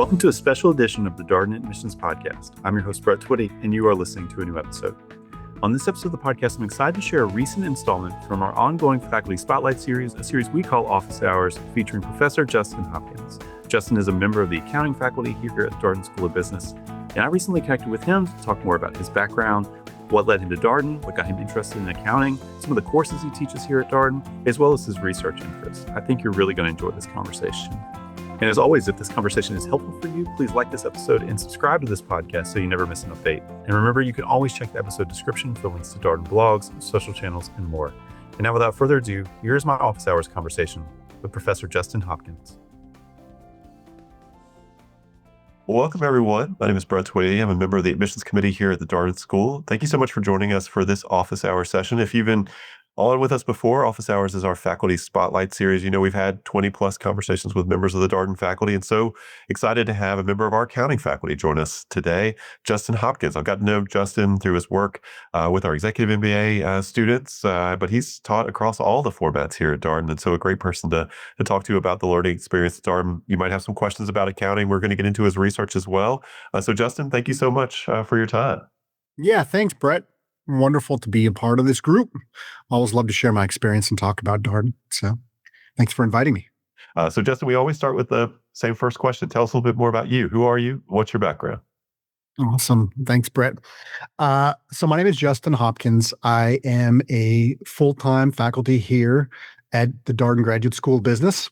Welcome to a special edition of the Darden Admissions Podcast. I'm your host, Brett Twitty, and you are listening to a new episode. On this episode of the podcast, I'm excited to share a recent installment from our ongoing Faculty Spotlight series, a series we call Office Hours, featuring Professor Justin Hopkins. Justin is a member of the accounting faculty here at Darden School of Business, and I recently connected with him to talk more about his background, what led him to Darden, what got him interested in accounting, some of the courses he teaches here at Darden, as well as his research interests. I think you're really going to enjoy this conversation. And as always, if this conversation is helpful for you, please like this episode and subscribe to this podcast so you never miss an update. And remember, you can always check the episode description for links to Darden blogs, social channels, and more. And now, without further ado, here's my Office Hours conversation with Professor Justin Hopkins. Welcome, everyone. My name is Brett Twitty. I'm a member of the admissions committee here at the Darden School. Thank you so much for joining us for this Office Hour session. If you've been on with us before, Office Hours is our faculty spotlight series. You know, we've had 20 plus conversations with members of the Darden faculty, and so excited to have a member of our accounting faculty join us today, Justin Hopkins. I've got to know Justin through his work with our executive MBA students, but he's taught across all the formats here at Darden, and so a great person to talk to about the learning experience at Darden. You might have some questions about accounting. We're going to get into his research as well. So Justin, thank you so much for your time. Yeah, thanks, Brett. Wonderful to be a part of this group. Always love to share my experience and talk about Darden. So thanks for inviting me. So Justin, we always start with the same first question. Tell us a little bit more about you. Who are you? What's your background? Awesome. Thanks, Brett. So my name is Justin Hopkins. I am a full-time faculty here at the Darden Graduate School of Business.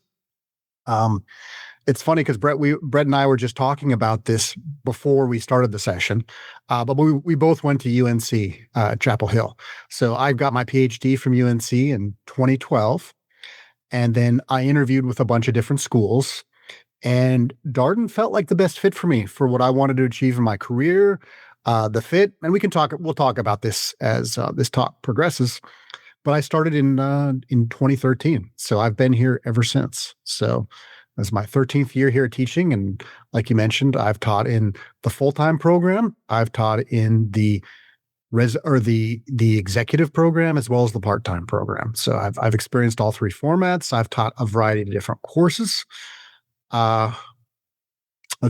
It's funny because Brett and I were just talking about this before we started the session, but we both went to UNC, Chapel Hill. So I got my PhD from UNC in 2012, and then I interviewed with a bunch of different schools, and Darden felt like the best fit for me for what I wanted to achieve in my career, the fit, and we'll talk about this as this talk progresses. But I started in 2013, so I've been here ever since. So this is my 13th year here teaching, and like you mentioned, I've taught in the full-time program, I've taught in the executive program, as well as the part-time program. So I've experienced all three formats. I've taught a variety of different courses. Let's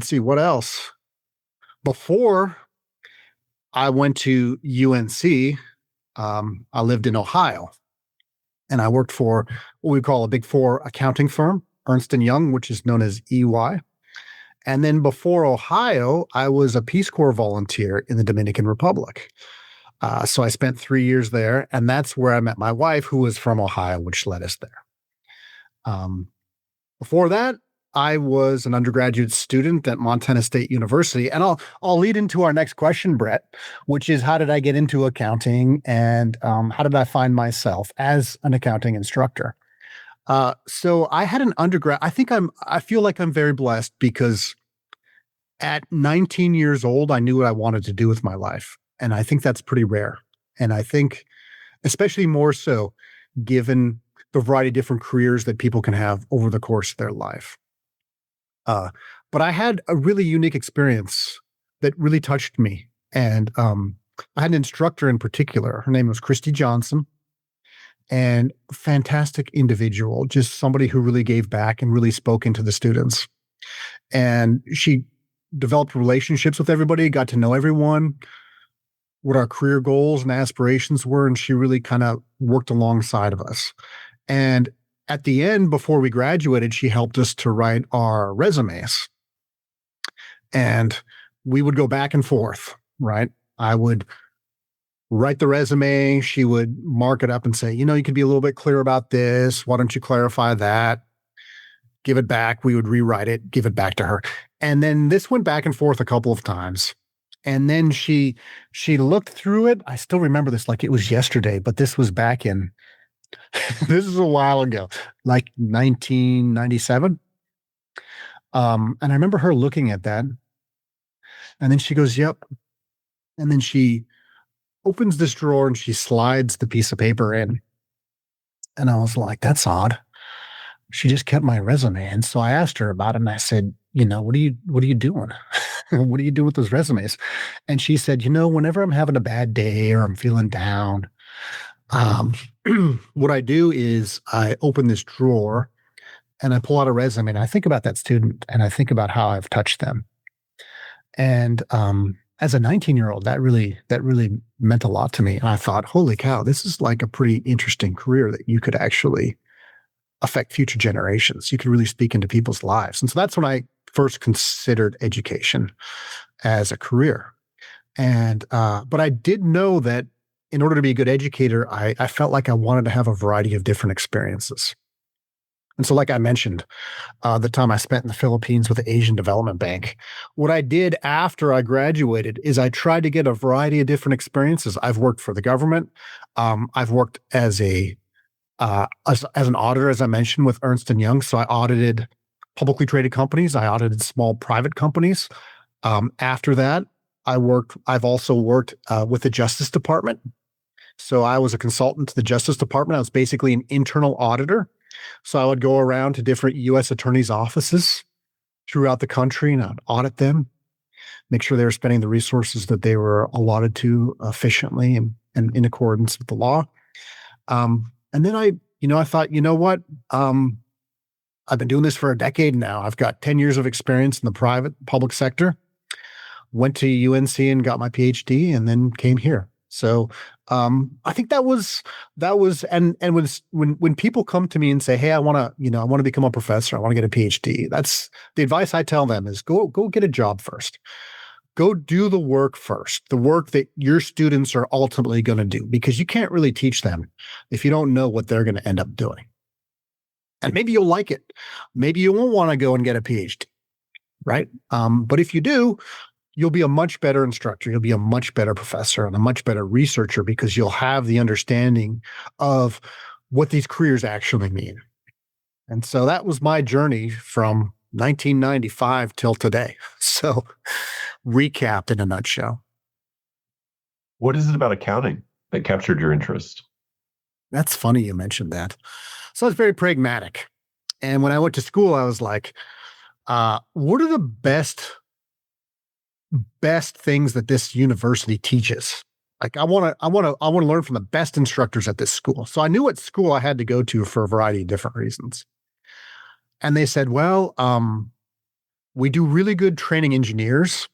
see, what else? Before I went to UNC, I lived in Ohio, and I worked for what we call a Big Four accounting firm, Ernst & Young, which is known as EY. And then before Ohio, I was a Peace Corps volunteer in the Dominican Republic. So I spent 3 years there, and that's where I met my wife, who was from Ohio, which led us there. Before that, I was an undergraduate student at Montana State University, and I'll lead into our next question, Brett, which is how did I get into accounting, and how did I find myself as an accounting instructor? So I had an undergrad. I feel like I'm very blessed because at 19 years old, I knew what I wanted to do with my life. And I think that's pretty rare. And I think especially more so given the variety of different careers that people can have over the course of their life. But I had a really unique experience that really touched me. And I had an instructor in particular. Her name was Christy Johnson. And fantastic individual, just somebody who really gave back and really spoke into the students. And she developed relationships with everybody, got to know everyone, what our career goals and aspirations were, and she really kind of worked alongside of us. And at the end, before we graduated, she helped us to write our resumes. And we would go back and forth, right? I would write the resume. She would mark it up and say, you could be a little bit clear about this. Why don't you clarify that? Give it back. We would rewrite it, give it back to her. And then this went back and forth a couple of times. And then she looked through it. I still remember this like it was yesterday, but this was back in, this is a while ago, like 1997. And I remember her looking at that. And then she goes, yep. And then she opens this drawer and she slides the piece of paper in. And I was like, that's odd. She just kept my resume. And so I asked her about it and I said, what are you doing? What do you do with those resumes? And she said, whenever I'm having a bad day or I'm feeling down, what I do is I open this drawer and I pull out a resume and I think about that student and I think about how I've touched them. And as a 19-year-old, that really meant a lot to me. And I thought, holy cow, this is like a pretty interesting career that you could actually affect future generations. You could really speak into people's lives. And so that's when I first considered education as a career. And but I did know that in order to be a good educator, I felt like I wanted to have a variety of different experiences. And so, like I mentioned, the time I spent in the Philippines with the Asian Development Bank, what I did after I graduated is I tried to get a variety of different experiences. I've worked for the government. I've worked as an auditor, as I mentioned, with Ernst and Young. So I audited publicly traded companies. I audited small private companies. After that, I've also worked with the Justice Department. So I was a consultant to the Justice Department. I was basically an internal auditor. So I would go around to different U.S. attorneys' offices throughout the country and I'd audit them, make sure they were spending the resources that they were allotted to efficiently and in accordance with the law. And then I thought, you know what? I've been doing this for a decade now. I've got 10 years of experience in the private public sector. Went to UNC and got my PhD, and then came here. So I think that was and when people come to me and say, "Hey, I want to become a professor. I want to get a PhD." That's the advice I tell them is go get a job first. Go do the work first, the work that your students are ultimately going to do, because you can't really teach them if you don't know what they're going to end up doing. And maybe you'll like it. Maybe you won't want to go and get a PhD, right? But if you do, you'll be a much better instructor. You'll be a much better professor and a much better researcher because you'll have the understanding of what these careers actually mean. And so that was my journey from 1995 till today. So recap in a nutshell. What is it about accounting that captured your interest? That's funny you mentioned that. So it's very pragmatic. And when I went to school, I was like, what are the best things that this university teaches? Like I want to learn from the best instructors at this school. So I knew what school I had to go to for a variety of different reasons. And they said, well, we do really good training engineers,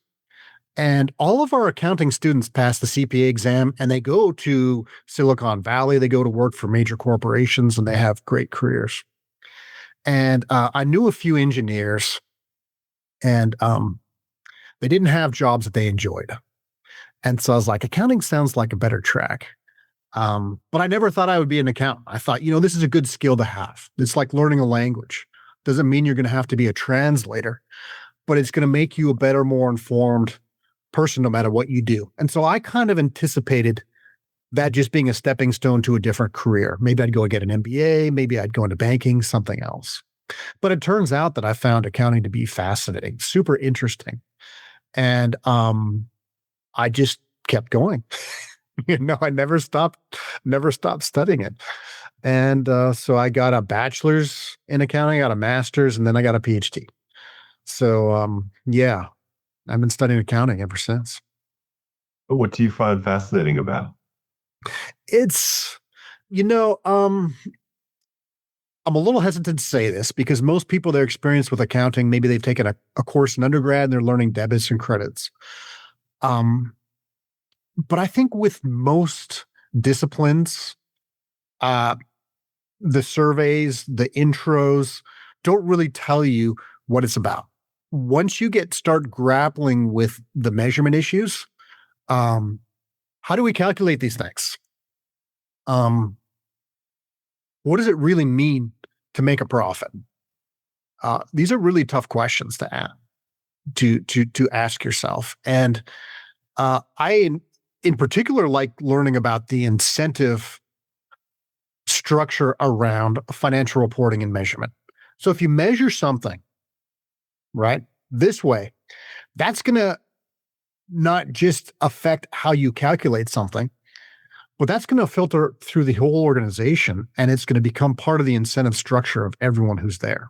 and all of our accounting students pass the CPA exam and they go to Silicon Valley. They go to work for major corporations and they have great careers. And I knew a few engineers, and they didn't have jobs that they enjoyed. And so I was like, accounting sounds like a better track. But I never thought I would be an accountant. I thought, this is a good skill to have. It's like learning a language. Doesn't mean you're going to have to be a translator, but it's going to make you a better, more informed person no matter what you do. And so I kind of anticipated that just being a stepping stone to a different career. Maybe I'd go and get an MBA, maybe I'd go into banking, something else. But it turns out that I found accounting to be fascinating, super interesting. And I just kept going. I never stopped studying it. And so I got a bachelor's in accounting, I got a master's, and then I got a PhD. So yeah, I've been studying accounting ever since. What do you find fascinating about? It's, I'm a little hesitant to say this because most people, their experience with accounting, maybe they've taken a course in undergrad and they're learning debits and credits. But I think with most disciplines, the surveys, the intros don't really tell you what it's about. Once you start grappling with the measurement issues, how do we calculate these things? What does it really mean to make a profit? These are really tough questions to ask yourself. And I, in particular, like learning about the incentive structure around financial reporting and measurement. So if you measure something, right, this way, that's going to not just affect how you calculate something, but that's going to filter through the whole organization, and it's going to become part of the incentive structure of everyone who's there.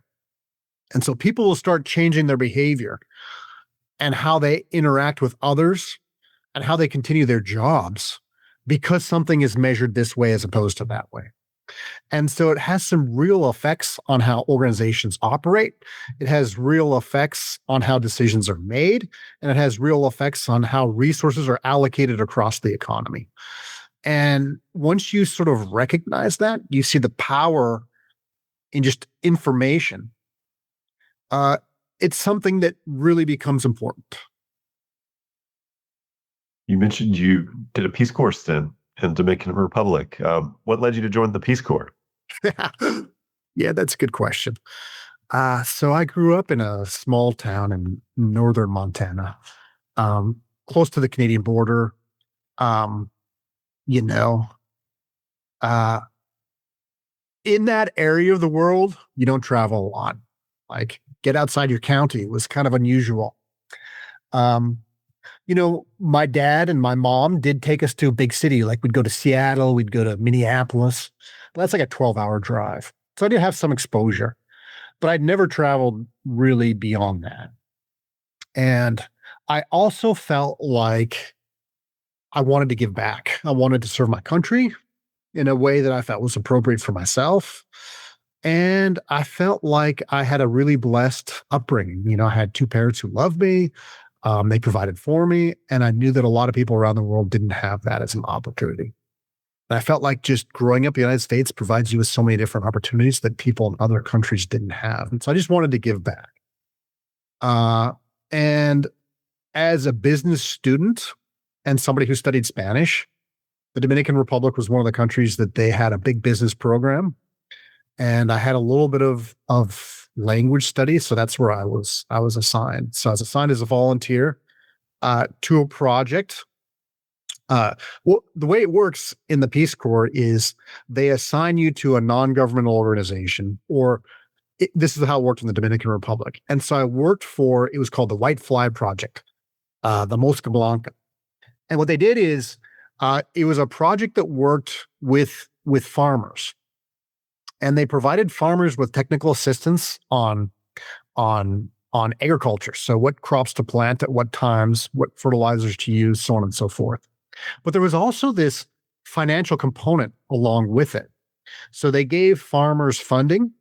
And so people will start changing their behavior and how they interact with others and how they continue their jobs because something is measured this way as opposed to that way. And so it has some real effects on how organizations operate. It has real effects on how decisions are made, and it has real effects on how resources are allocated across the economy. And once you sort of recognize that, you see the power in just information. Uh, it's something that really becomes important. You mentioned you did a Peace Corps stint in Dominican Republic. What led you to join the Peace Corps? Yeah, that's a good question. So I grew up in a small town in northern Montana, close to the Canadian border. Um, you know, uh, in that area of the world, you don't travel a lot. Like, get outside your county was kind of unusual. Um, my dad and my mom did take us to a big city. Like, we'd go to Seattle, we'd go to Minneapolis. But that's like a 12-hour drive. So I did have some exposure, but I'd never traveled really beyond that. And I also felt like I wanted to give back. I wanted to serve my country in a way that I felt was appropriate for myself. And I felt like I had a really blessed upbringing. I had two parents who loved me. They provided for me. And I knew that a lot of people around the world didn't have that as an opportunity. And I felt like just growing up in the United States provides you with so many different opportunities that people in other countries didn't have. And so I just wanted to give back. And as a business student and somebody who studied Spanish, the Dominican Republic was one of the countries that they had a big business program. And I had a little bit of language studies. So that's where I was assigned. So I was assigned as a volunteer to a project. Well, the way it works in the Peace Corps is they assign you to a non-governmental organization, or this is how it worked in the Dominican Republic. And so I worked for, it was called the White Fly Project, the Mosca Blanca. And what they did is it was a project that worked with farmers. And they provided farmers with technical assistance on agriculture. So what crops to plant at what times, what fertilizers to use, so on and so forth. But there was also this financial component along with it. So they gave farmers funding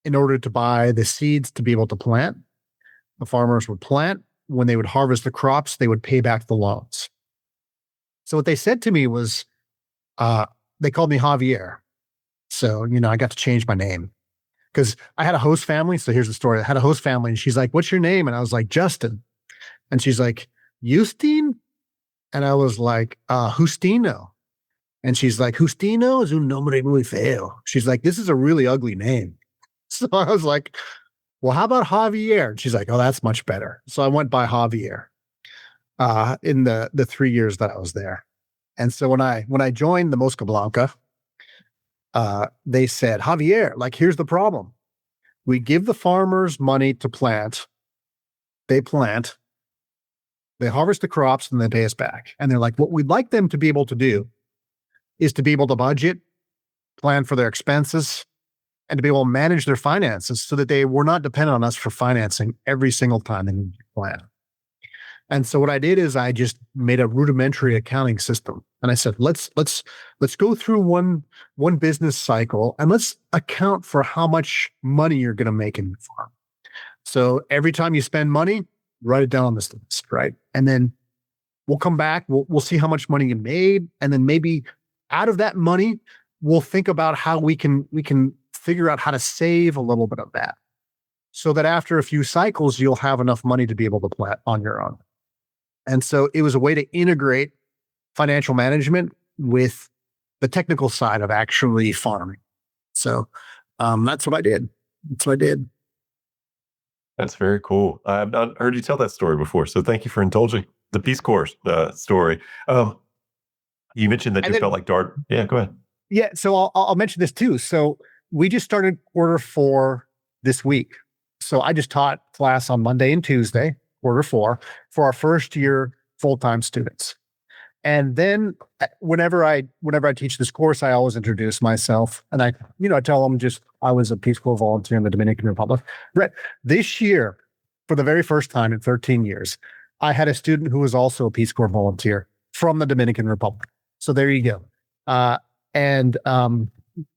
in order to buy the seeds to be able to plant. The farmers would plant. When they would harvest the crops, they would pay back the loans. So what they said to me was, they called me Javier. So, I got to change my name because I had a host family. So here's the story. I had a host family and she's like, "What's your name?" And I was like, "Justin." And she's like, "Justine?" And I was like, "Justino." And she's like, "Justino es un nombre muy feo." She's like, "This is a really ugly name." So I was like, "Well, how about Javier?" And she's like, "Oh, that's much better." So I went by Javier in the 3 years that I was there. And so when I joined the Mosca Blanca, they said, "Javier, like, here's the problem. We give the farmers money to plant. They plant, they harvest the crops, and they pay us back." And they're like, "What we'd like them to be able to do is to be able to budget, plan for their expenses, and to be able to manage their finances so that they were not dependent on us for financing every single time they need to plan." And so what I did is I just made a rudimentary accounting system. And I said, let's go through one business cycle and let's account for how much money you're going to make in the farm. So every time you spend money, write it down on this list, right? And then we'll come back, we'll see how much money you made. And then maybe out of that money, we'll think about how we can figure out how to save a little bit of that so that after a few cycles, you'll have enough money to be able to plant on your own. And so it was a way to integrate financial management with the technical side of actually farming. So that's what I did. That's very cool. I've not heard you tell that story before, so thank you for indulging the Peace Corps story. You mentioned that And you then, felt like Darden. Yeah, go ahead. yeah, so I'll mention this too. So we just started quarter 4 this week. So I just taught class on Monday and Tuesday, quarter 4, for our first year full-time students. And then whenever I teach this course, I always introduce myself, and I tell them just I was a Peace Corps volunteer in the Dominican Republic. Brett, this year, for the very first time in 13 years, I had a student who was also a Peace Corps volunteer from the Dominican Republic. So there you go. And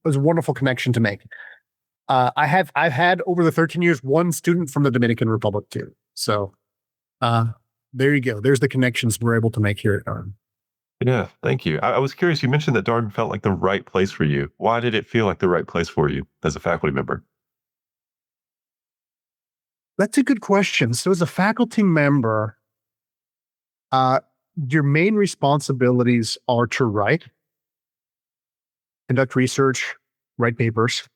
a wonderful connection to make. I've had over the 13 years one student from the Dominican Republic too. So there you go. There's the connections we're able to make here at Darden. Yeah, thank you. I was curious, you mentioned that Darden felt like the right place for you. Why did it feel like the right place for you as a faculty member? That's a good question. So as a faculty member, uh, your main responsibilities are to write, conduct research, write papers,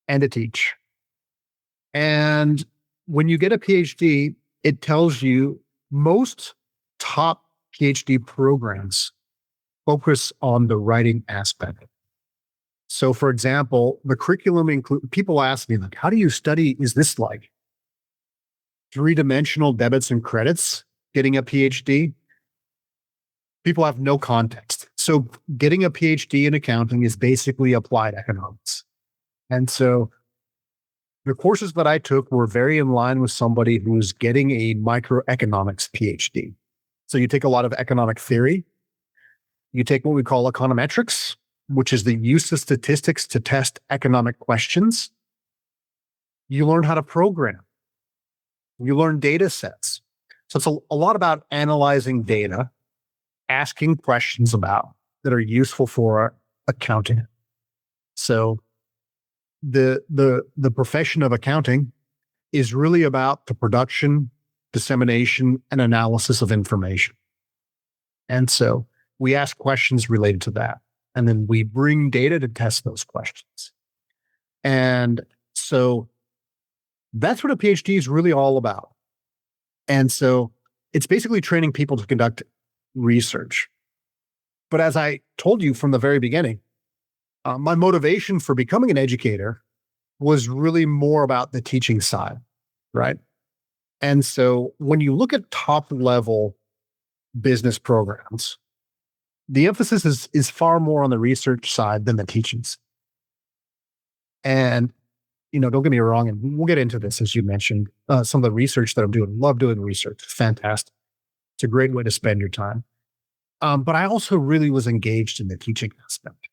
and to teach. And when you get a PhD, it tells you most top PhD programs focus on the writing aspect. So, for example, the curriculum include people ask me, like, how do you study? Is this like three-dimensional debits and credits getting a PhD? People have no context. So, getting a PhD in accounting is basically applied economics. And so the courses that I took were very in line with somebody who's getting a microeconomics PhD. So you take a lot of economic theory, you take what we call econometrics, which is the use of statistics to test economic questions. You learn how to program. You learn data sets. So it's a lot about analyzing data, asking questions about that are useful for accounting. So the profession of accounting is really about the production, dissemination, and analysis of information. And so we ask questions related to that. And then we bring data to test those questions. And so that's what a PhD is really all about. And so it's basically training people to conduct research. But as I told you from the very beginning, my motivation for becoming an educator was really more about the teaching side, right? And so when you look at top level business programs, the emphasis is far more on the research side than the teachings. And, don't get me wrong, and we'll get into this as you mentioned, some of the research that I'm doing. Love doing research. It's fantastic. It's a great way to spend your time. But I also really was engaged in the teaching aspect.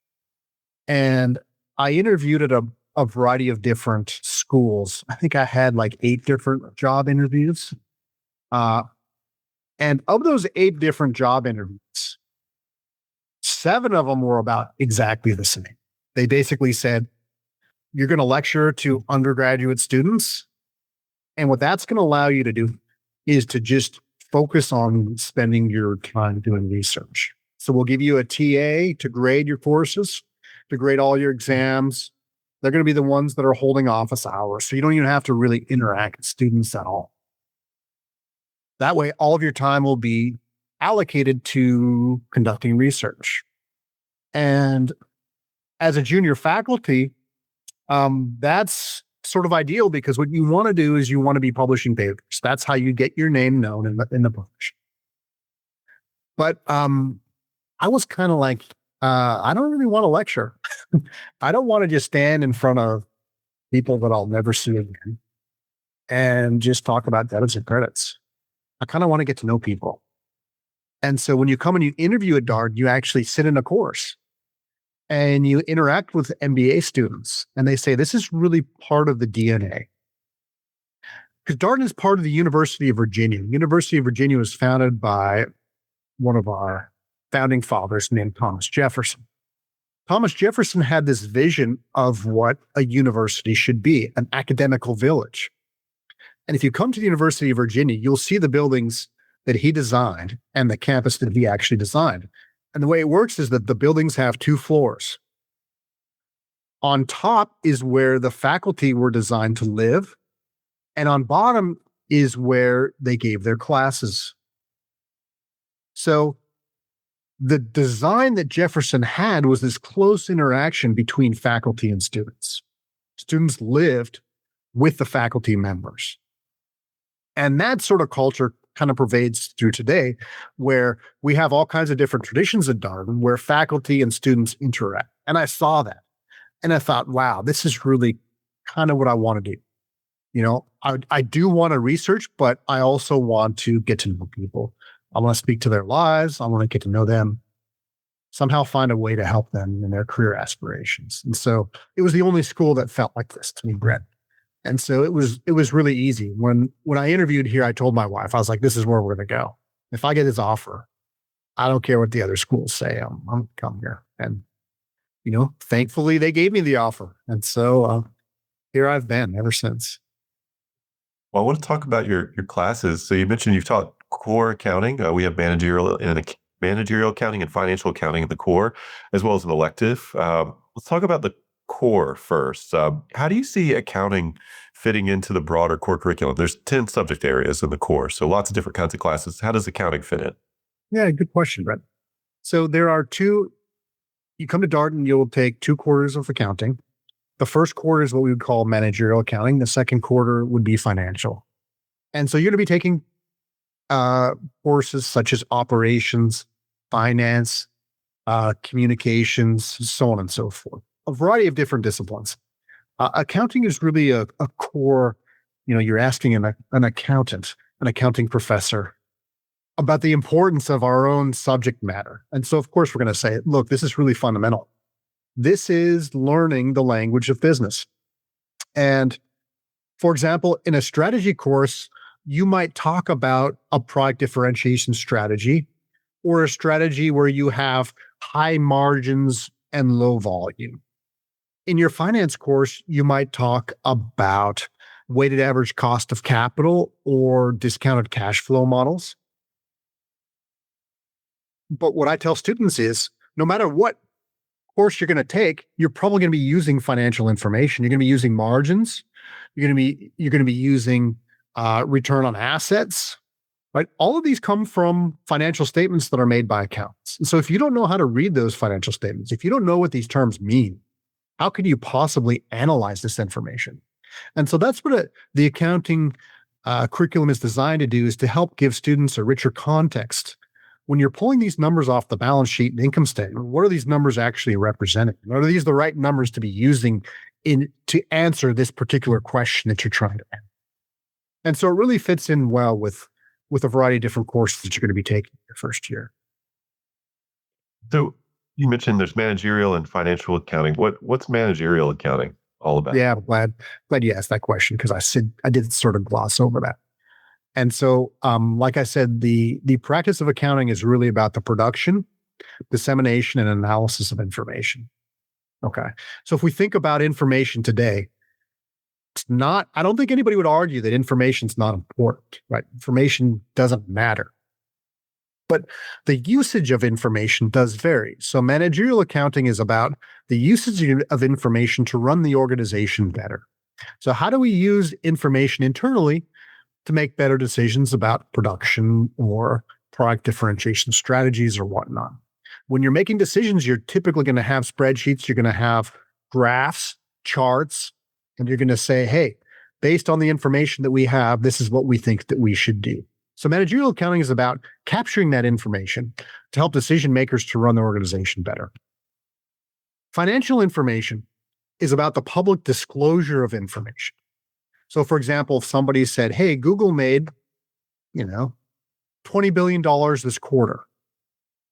And I interviewed at a variety of different schools. I think I had like 8 different job interviews. And of those 8 different job interviews, 7 of them were about exactly the same. They basically said, you're going to lecture to undergraduate students. And what that's going to allow you to do is to just focus on spending your time doing research. So we'll give you a TA to grade your courses, to grade all your exams. They're going to be the ones that are holding office hours. So you don't even have to really interact with students at all. That way, all of your time will be allocated to conducting research. And as a junior faculty, that's sort of ideal because what you want to do is you want to be publishing papers. That's how you get your name known in the profession. But I was kind of like, I don't really want to lecture. I don't want to just stand in front of people that I'll never see again and just talk about debits and credits. I kind of want to get to know people. And so when you come and you interview at Darden, you actually sit in a course and you interact with MBA students. And they say, this is really part of the DNA. Because Darden is part of the University of Virginia. The University of Virginia was founded by one of our founding fathers named Thomas Jefferson. Thomas Jefferson had this vision of what a university should be, an academical village. And if you come to the University of Virginia, you'll see the buildings that he designed and the campus that he actually designed. And the way it works is that the buildings have 2 floors. On top is where the faculty were designed to live. And on bottom is where they gave their classes. So the design that Jefferson had was this close interaction between faculty and students. Students lived with the faculty members. And that sort of culture kind of pervades through today, where we have all kinds of different traditions at Darden where faculty and students interact. And I saw that. And I thought, wow, this is really kind of what I want to do. I do want to research, but I also want to get to know people. I want to speak to their lives. I want to get to know them. somehow find a way to help them in their career aspirations. And so it was the only school that felt like this to me, Brett. And so it was really easy. When I interviewed here, I told my wife, I was like, this is where we're going to go. If I get this offer, I don't care what the other schools say. I'm going to come here. And, thankfully they gave me the offer. And so here I've been ever since. Well, I want to talk about your classes. So you mentioned you've taught core accounting. We have managerial accounting and financial accounting in the core, as well as an elective. Let's talk about the core first. How do you see accounting fitting into the broader core curriculum? There's 10 subject areas in the core, so lots of different kinds of classes. How does accounting fit in? Yeah, good question, Brett. So there are you come to Darden, you'll take 2 quarters of accounting. The first quarter is what we would call managerial accounting. The second quarter would be financial. And so you're going to be taking courses such as operations, finance, communications, so on and so forth, a variety of different disciplines. Accounting is really a core, you're asking an accountant, an accounting professor about the importance of our own subject matter. And so, of course, we're going to say, look, this is really fundamental. This is learning the language of business. And for example, in a strategy course, you might talk about a product differentiation strategy or a strategy where you have high margins and low volume. In your finance course, you might talk about weighted average cost of capital or discounted cash flow models. But what I tell students is no matter what course you're going to take, you're probably going to be using financial information. You're going to be using margins. You're going to be using return on assets, right? All of these come from financial statements that are made by accountants. And so if you don't know how to read those financial statements, if you don't know what these terms mean, how can you possibly analyze this information? And so that's what the accounting curriculum is designed to do, is to help give students a richer context. When you're pulling these numbers off the balance sheet and income statement, what are these numbers actually representing? Are these the right numbers to be using to answer this particular question that you're trying to answer? And so it really fits in well with a variety of different courses that you're going to be taking your first year. So you mentioned there's managerial and financial accounting. What's managerial accounting all about? Yeah, I'm glad you asked that question, because I did sort of gloss over that. And so, like I said, the practice of accounting is really about the production, dissemination, and analysis of information. Okay. So if we think about information today, I don't think anybody would argue that information's not important, right? Information doesn't matter. But the usage of information does vary. So managerial accounting is about the usage of information to run the organization better. So how do we use information internally to make better decisions about production or product differentiation strategies or whatnot? When you're making decisions, you're typically going to have spreadsheets, you're going to have graphs, charts, and you're going to say, hey, based on the information that we have, this is what we think that we should do. So managerial accounting is about capturing that information to help decision makers to run the organization better. Financial information is about the public disclosure of information. So for example, if somebody said, hey, Google made, $20 billion this quarter,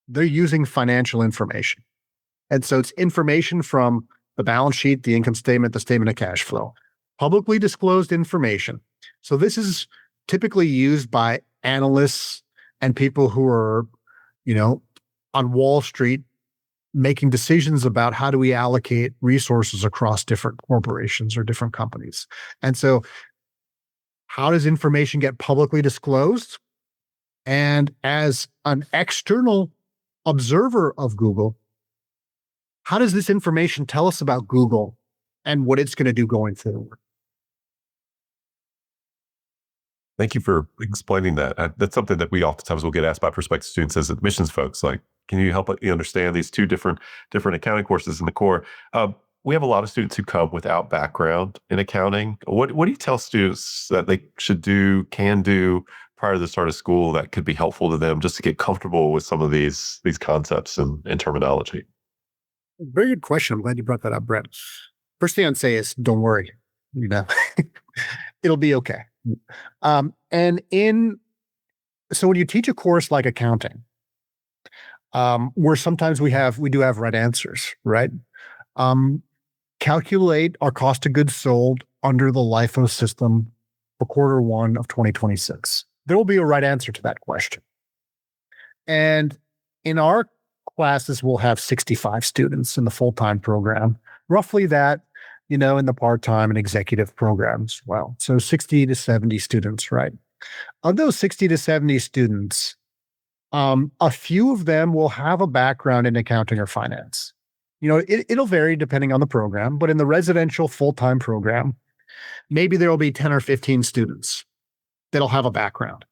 they're using financial information. And so it's information from the balance sheet, the income statement, the statement of cash flow, publicly disclosed information. So this is typically used by analysts and people who are, on Wall Street making decisions about how do we allocate resources across different corporations or different companies. And so how does information get publicly disclosed? And as an external observer of Google, how does this information tell us about Google and what it's going to do going forward? Thank you for explaining that. That's something that we oftentimes will get asked by prospective students as admissions folks. Like, can you help me understand these two different accounting courses in the core? We have a lot of students who come without background in accounting. What do you tell students that they can do prior to the start of school that could be helpful to them just to get comfortable with some of these concepts and terminology? Very good question. I'm glad you brought that up, Brett. First thing I'd say is don't worry. It'll be okay. So when you teach a course like accounting, where sometimes we do have right answers, right? Calculate our cost of goods sold under the LIFO system for quarter one of 2026. There will be a right answer to that question. And in our classes, we'll have 65 students in the full-time program, roughly that, in the part-time and executive programs. Well, so 60 to 70 students, right? Of those 60 to 70 students, a few of them will have a background in accounting or finance. It'll vary depending on the program, but in the residential full-time program, maybe there will be 10 or 15 students that'll have a background.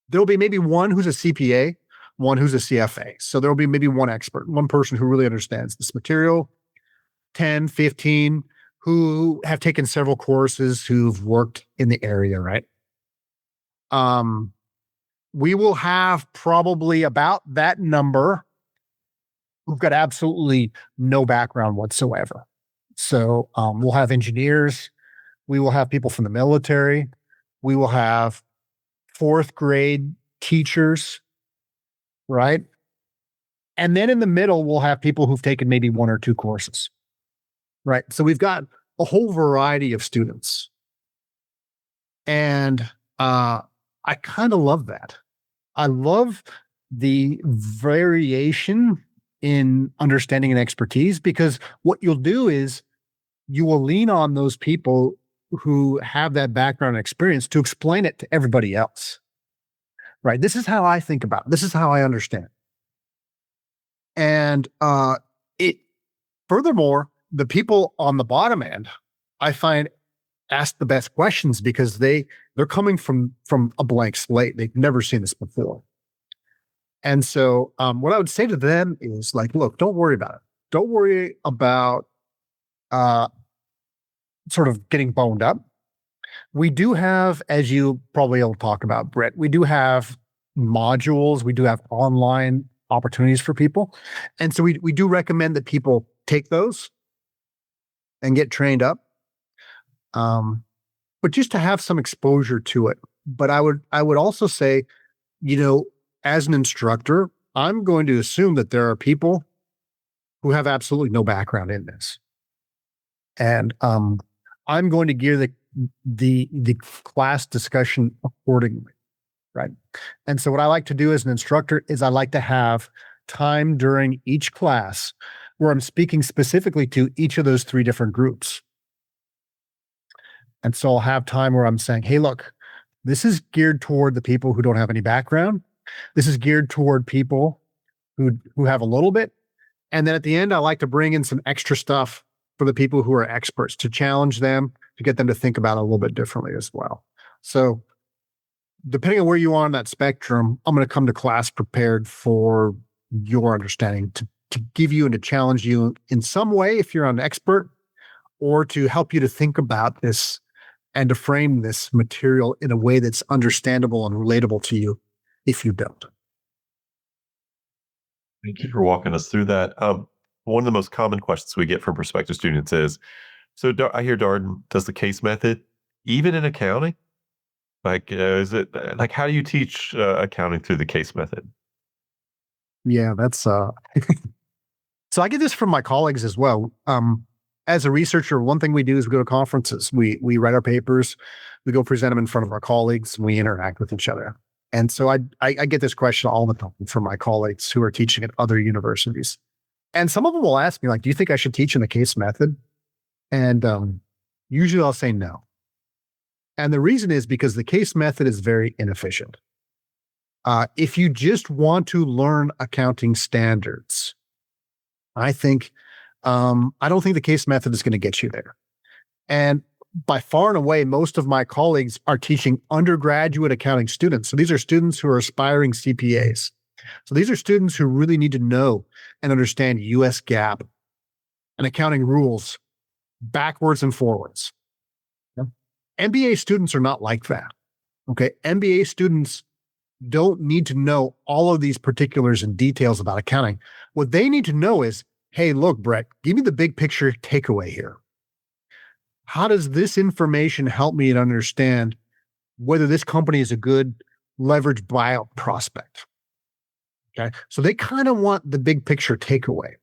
There'll be maybe one who's a CPA, one who's a CFA. So there'll be maybe one expert, one person who really understands this material, 10, 15 who have taken several courses, who've worked in the area, right? We will have probably about that number who've got absolutely no background whatsoever. So we'll have engineers, we will have people from the military, we will have fourth grade teachers, right? And then in the middle, we'll have people who've taken maybe one or two courses, right? So we've got a whole variety of students. And I kind of love that. I love the variation in understanding and expertise, because what you'll do is you will lean on those people who have that background and experience to explain it to everybody else, right? This is how I think about it. This is how I understand it. And furthermore, the people on the bottom end, I find, ask the best questions because they're coming from a blank slate. They've never seen this before. And so what I would say to them is like, look, don't worry about it. Don't worry about sort of getting boned up. We do have, as you probably will talk about, Brett, we do have modules. We do have online opportunities for people. And so we do recommend that people take those and get trained up. But just to have some exposure to it. But I would also say, as an instructor, I'm going to assume that there are people who have absolutely no background in this. And I'm going to gear the class discussion accordingly, right? And so what I like to do as an instructor is I like to have time during each class where I'm speaking specifically to each of those three different groups. And so I'll have time where I'm saying, hey, look, this is geared toward the people who don't have any background. This is geared toward people who have a little bit. And then at the end, I like to bring in some extra stuff for the people who are experts to challenge them, to get them to think about it a little bit differently as well. So depending on where you are on that spectrum, I'm going to come to class prepared for your understanding, to give you and to challenge you in some way if you're an expert, or to help you to think about this and to frame this material in a way that's understandable and relatable to you if you don't. Thank you for walking us through that. One of the most common questions we get from prospective students is, so I hear Darden does the case method, even in accounting? Like, is it like, how do you teach accounting through the case method? Yeah, that's so I get this from my colleagues as well. As a researcher, one thing we do is we go to conferences. We write our papers, we go present them in front of our colleagues, and we interact with each other. And so I get this question all the time from my colleagues who are teaching at other universities. And some of them will ask me, like, do you think I should teach in the case method? And usually I'll say no. And the reason is because the case method is very inefficient. If you just want to learn accounting standards, I don't think the case method is going to get you there. And by far and away, most of my colleagues are teaching undergraduate accounting students. So these are students who are aspiring CPAs. So these are students who really need to know and understand US GAAP and accounting rules backwards and forwards. Yeah. MBA students are not like that. Okay. MBA students don't need to know all of these particulars and details about accounting. What they need to know is, hey, look, Brett, give me the big picture takeaway here. How does this information help me to understand whether this company is a good leveraged buyout prospect? Okay. So they kind of want the big picture takeaway.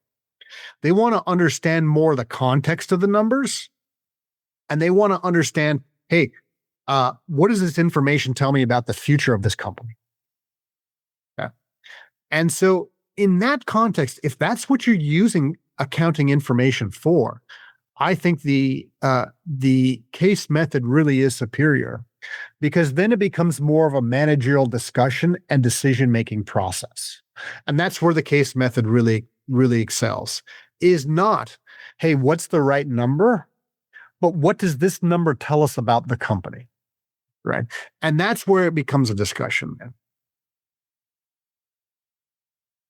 They want to understand more the context of the numbers, and they want to understand, hey, what does this information tell me about the future of this company? Okay. And so in that context, if that's what you're using accounting information for, I think the case method really is superior, because then it becomes more of a managerial discussion and decision-making process. And that's where the case method really excels, is not, hey, what's the right number? But what does this number tell us about the company? Right. And that's where it becomes a discussion.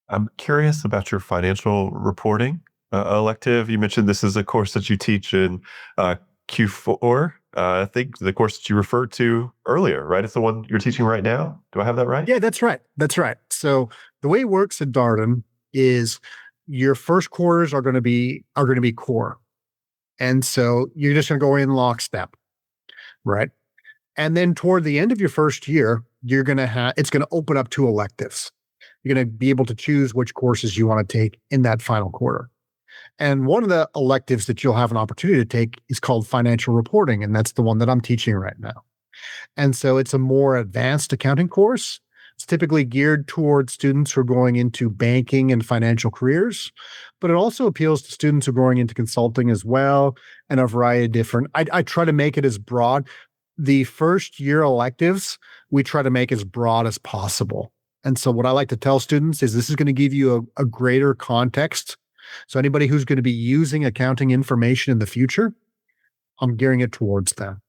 I'm curious about your financial reporting elective. You mentioned this is a course that you teach in Q4. I think the course that you referred to earlier, right? It's the one you're teaching right now. Do I have that right? Yeah, that's right. That's right. So the way it works at Darden is your first quarters are going to be core. And so you're just going to go in lockstep, right? And then toward the end of your first year, it's going to open up to electives. You're going to be able to choose which courses you want to take in that final quarter. And one of the electives that you'll have an opportunity to take is called financial reporting. And that's the one that I'm teaching right now. And so it's a more advanced accounting course. It's typically geared towards students who are going into banking and financial careers, but it also appeals to students who are going into consulting as well, and a variety of different. I try to make it as broad. The first year electives, we try to make as broad as possible. And so what I like to tell students is this is going to give you a greater context. So anybody who's going to be using accounting information in the future, I'm gearing it towards them.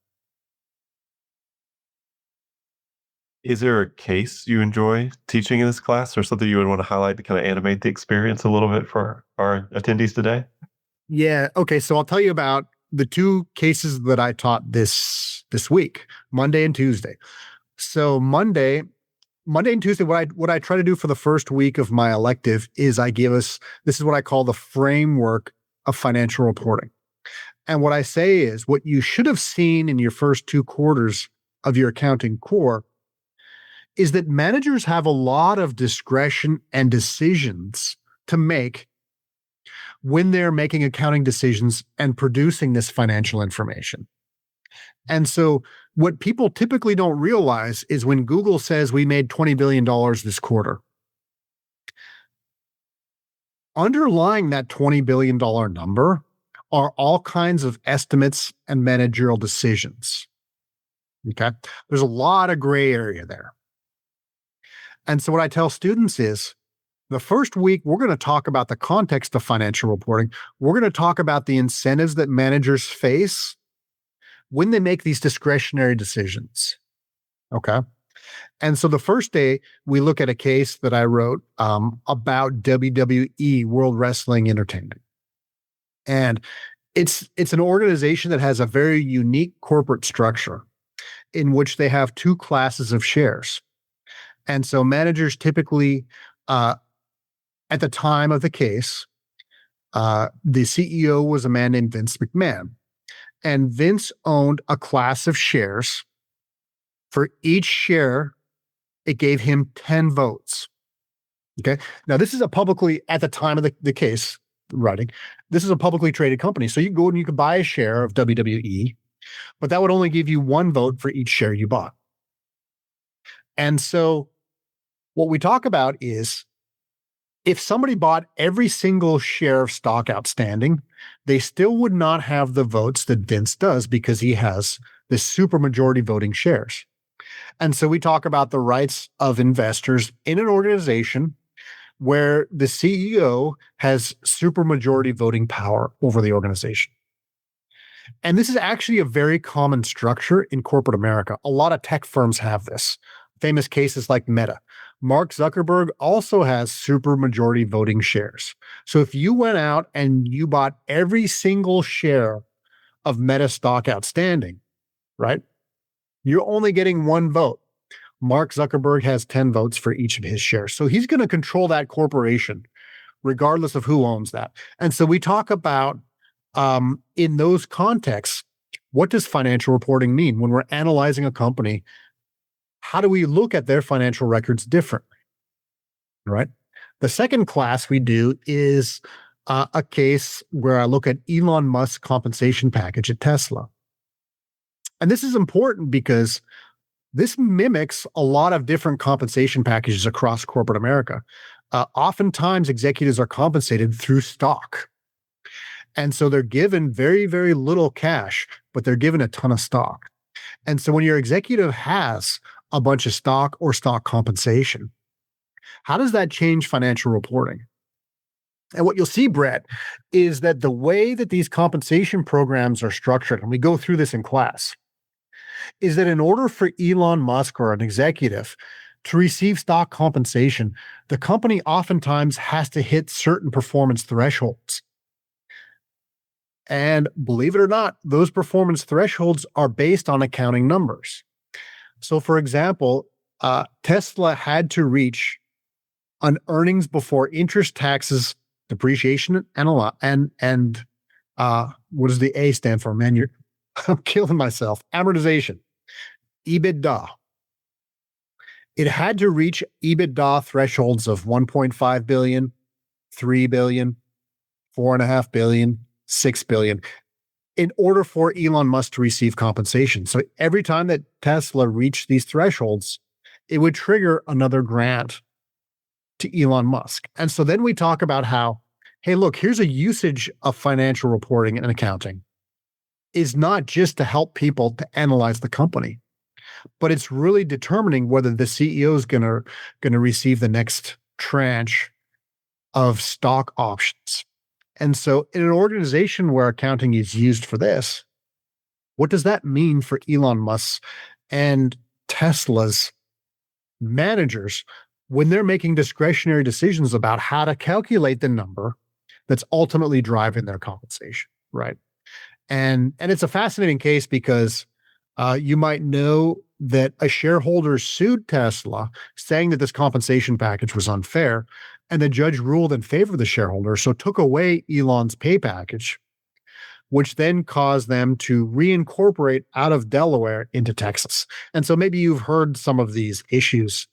Is there a case you enjoy teaching in this class, or something you would want to highlight to kind of animate the experience a little bit for our attendees today? Yeah. Okay. So I'll tell you about the two cases that I taught this week, Monday and Tuesday. So Monday and Tuesday, what I try to do for the first week of my elective is this is what I call the framework of financial reporting. And what I say is what you should have seen in your first two quarters of your accounting core is that managers have a lot of discretion and decisions to make when they're making accounting decisions and producing this financial information. And so what people typically don't realize is when Google says we made $20 billion this quarter, underlying that $20 billion number are all kinds of estimates and managerial decisions. Okay. There's a lot of gray area there. And so what I tell students is the first week, we're going to talk about the context of financial reporting. We're going to talk about the incentives that managers face when they make these discretionary decisions. Okay. And so the first day, we look at a case that I wrote about WWE, World Wrestling Entertainment. And it's an organization that has a very unique corporate structure in which they have two classes of shares. And so managers typically, at the time of the case, the CEO was a man named Vince McMahon. And Vince owned a class of shares. For each share, it gave him 10 votes. Okay. Now, this is at the time of the case writing, this is a publicly traded company. So you go and you could buy a share of WWE, but that would only give you one vote for each share you bought. And so what we talk about is if somebody bought every single share of stock outstanding, they still would not have the votes that Vince does because he has the supermajority voting shares. And so we talk about the rights of investors in an organization where the CEO has supermajority voting power over the organization. And this is actually a very common structure in corporate America. A lot of tech firms have this. Famous cases like Meta. Mark Zuckerberg also has supermajority voting shares. So if you went out and you bought every single share of Meta stock outstanding, right, you're only getting one vote. Mark Zuckerberg has 10 votes for each of his shares. So he's going to control that corporation regardless of who owns that. And so we talk about, in those contexts, what does financial reporting mean? When we're analyzing a company, how do we look at their financial records differently, right? The second class we do is a case where I look at Elon Musk's compensation package at Tesla. And this is important because this mimics a lot of different compensation packages across corporate America. Oftentimes, executives are compensated through stock. And so they're given very, very little cash, but they're given a ton of stock. And so when your executive has a bunch of stock or stock compensation, how does that change financial reporting? And what you'll see, Brett, is that the way that these compensation programs are structured, and we go through this in class, is that in order for Elon Musk or an executive to receive stock compensation, the company oftentimes has to hit certain performance thresholds. And believe it or not, those performance thresholds are based on accounting numbers. So, for example, Tesla had to reach an earnings before interest, taxes, depreciation, and what does the A stand for? Man, I'm killing myself. Amortization, EBITDA. It had to reach EBITDA thresholds of 1.5 billion, 3 billion, 4.5 billion, 6 billion in order for Elon Musk to receive compensation. So every time that Tesla reached these thresholds, it would trigger another grant to Elon Musk. And so then we talk about how, hey, look, here's a usage of financial reporting and accounting is not just to help people to analyze the company, but it's really determining whether the CEO is going to receive the next tranche of stock options. And so in an organization where accounting is used for this, what does that mean for Elon Musk and Tesla's managers when they're making discretionary decisions about how to calculate the number that's ultimately driving their compensation, right? And it's a fascinating case because you might know that a shareholder sued Tesla saying that this compensation package was unfair, and the judge ruled in favor of the shareholder, so took away Elon's pay package, which then caused them to reincorporate out of Delaware into Texas. And so maybe you've heard some of these issues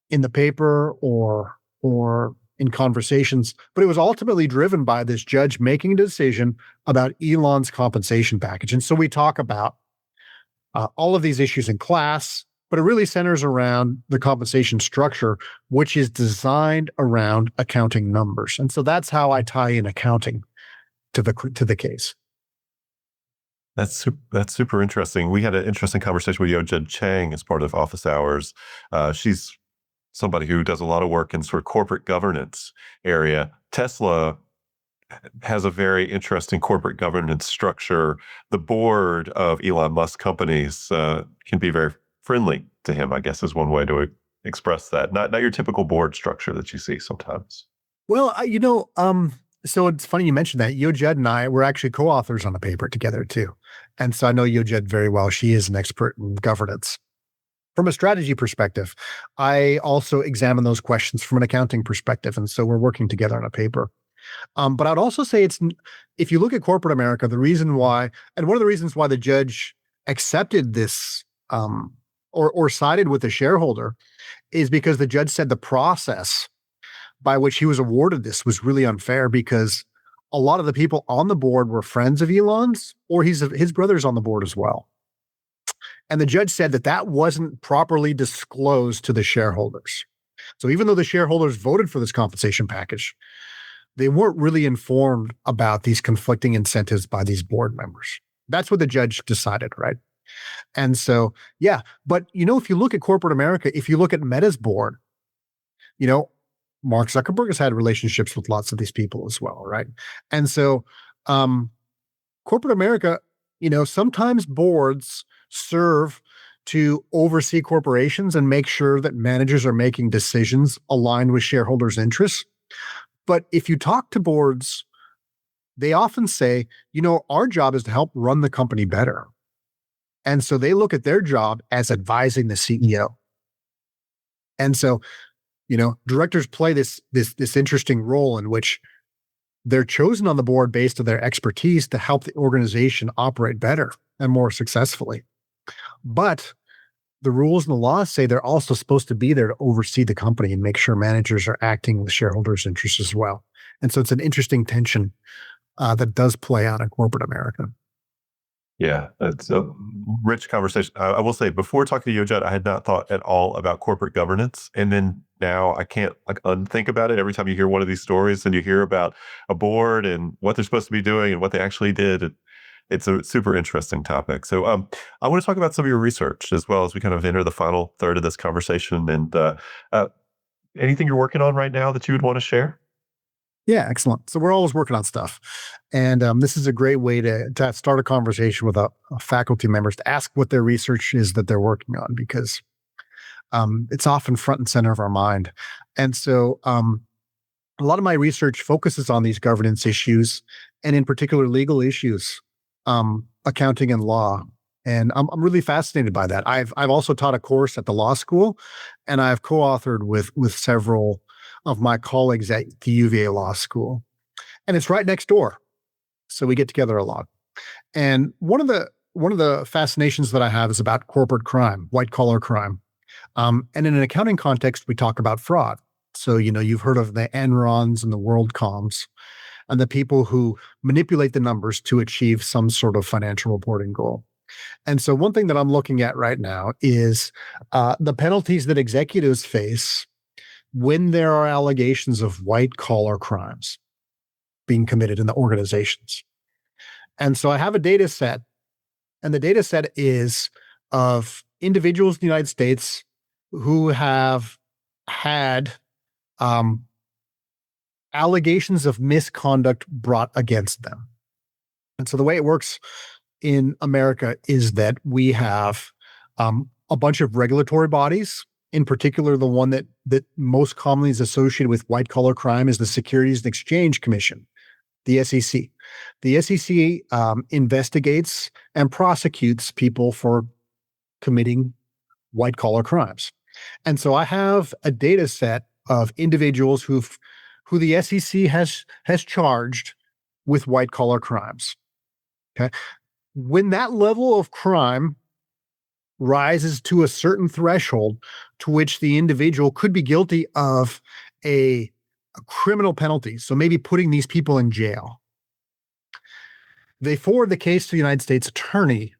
in the paper or in conversations, but it was ultimately driven by this judge making a decision about Elon's compensation package. And so we talk about all of these issues in class, but it really centers around the compensation structure, which is designed around accounting numbers. And so that's how I tie in accounting to the case. That's super interesting. We had an interesting conversation with Yo-Jin Chang as part of Office Hours. She's somebody who does a lot of work in sort of corporate governance area. Tesla has a very interesting corporate governance structure. The board of Elon Musk companies can be very friendly to him, I guess is one way to express that. Not your typical board structure that you see sometimes. Well, so it's funny you mentioned that. Yo-Jed and I were actually co-authors on a paper together too. And so I know Yo-Jed very well. She is an expert in governance. From a strategy perspective, I also examine those questions from an accounting perspective. And so we're working together on a paper. But I'd also say if you look at corporate America, the reason why, and one of the reasons why the judge accepted this or sided with the shareholder is because the judge said the process by which he was awarded this was really unfair because a lot of the people on the board were friends of Elon's or his brother's on the board as well. And the judge said that wasn't properly disclosed to the shareholders. So even though the shareholders voted for this compensation package, they weren't really informed about these conflicting incentives by these board members. That's what the judge decided, right? And so, yeah. But, if you look at corporate America, if you look at Meta's board, Mark Zuckerberg has had relationships with lots of these people as well, right? And so corporate America, sometimes boards serve to oversee corporations and make sure that managers are making decisions aligned with shareholders' interests. But if you talk to boards, they often say, our job is to help run the company better. And so they look at their job as advising the CEO. And so, directors play this interesting role in which they're chosen on the board based on their expertise to help the organization operate better and more successfully. But the rules and the laws say they're also supposed to be there to oversee the company and make sure managers are acting in the shareholders' interests as well. And so it's an interesting tension that does play out in corporate America. Yeah, it's a rich conversation. I will say, before talking to you, Judd, I had not thought at all about corporate governance. And then now I can't unthink about it. Every time you hear one of these stories and you hear about a board and what they're supposed to be doing and what they actually did, it's a super interesting topic. So I want to talk about some of your research as well as we kind of enter the final third of this conversation. And anything you're working on right now that you would want to share? Yeah, excellent. So we're always working on stuff. And this is a great way to start a conversation with a faculty members to ask what their research is that they're working on, because it's often front and center of our mind. And so a lot of my research focuses on these governance issues, and in particular legal issues, accounting and law. And I'm really fascinated by that. I've also taught a course at the law school, and I've co-authored with several of my colleagues at the UVA Law School. And it's right next door. So we get together a lot. And one of the fascinations that I have is about corporate crime, white collar crime. And in an accounting context, we talk about fraud. So, you've heard of the Enrons and the WorldComs and the people who manipulate the numbers to achieve some sort of financial reporting goal. And so one thing that I'm looking at right now is the penalties that executives face when there are allegations of white collar crimes being committed in the organizations. And so I have a data set, and the data set is of individuals in the United States who have had allegations of misconduct brought against them. And so the way it works in America is that we have a bunch of regulatory bodies. In particular, the one that most commonly is associated with white collar crime is the Securities and Exchange Commission, the SEC. The SEC investigates and prosecutes people for committing white collar crimes. And so I have a data set of individuals who the SEC has charged with white collar crimes. Okay. When that level of crime rises to a certain threshold to which the individual could be guilty of a criminal penalty, so maybe putting these people in jail, they forward the case to the United States attorney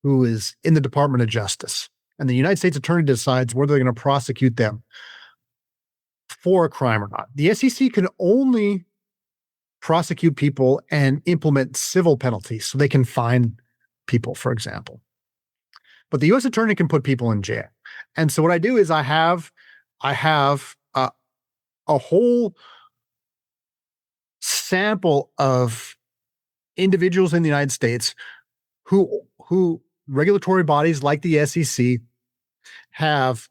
who is in the Department of Justice. And the United States attorney decides whether they're going to prosecute them for a crime or not. The SEC can only prosecute people and implement civil penalties, so they can fine people, for example. But the U.S. attorney can put people in jail. And so what I do is I have a whole sample of individuals in the United States who regulatory bodies like the SEC have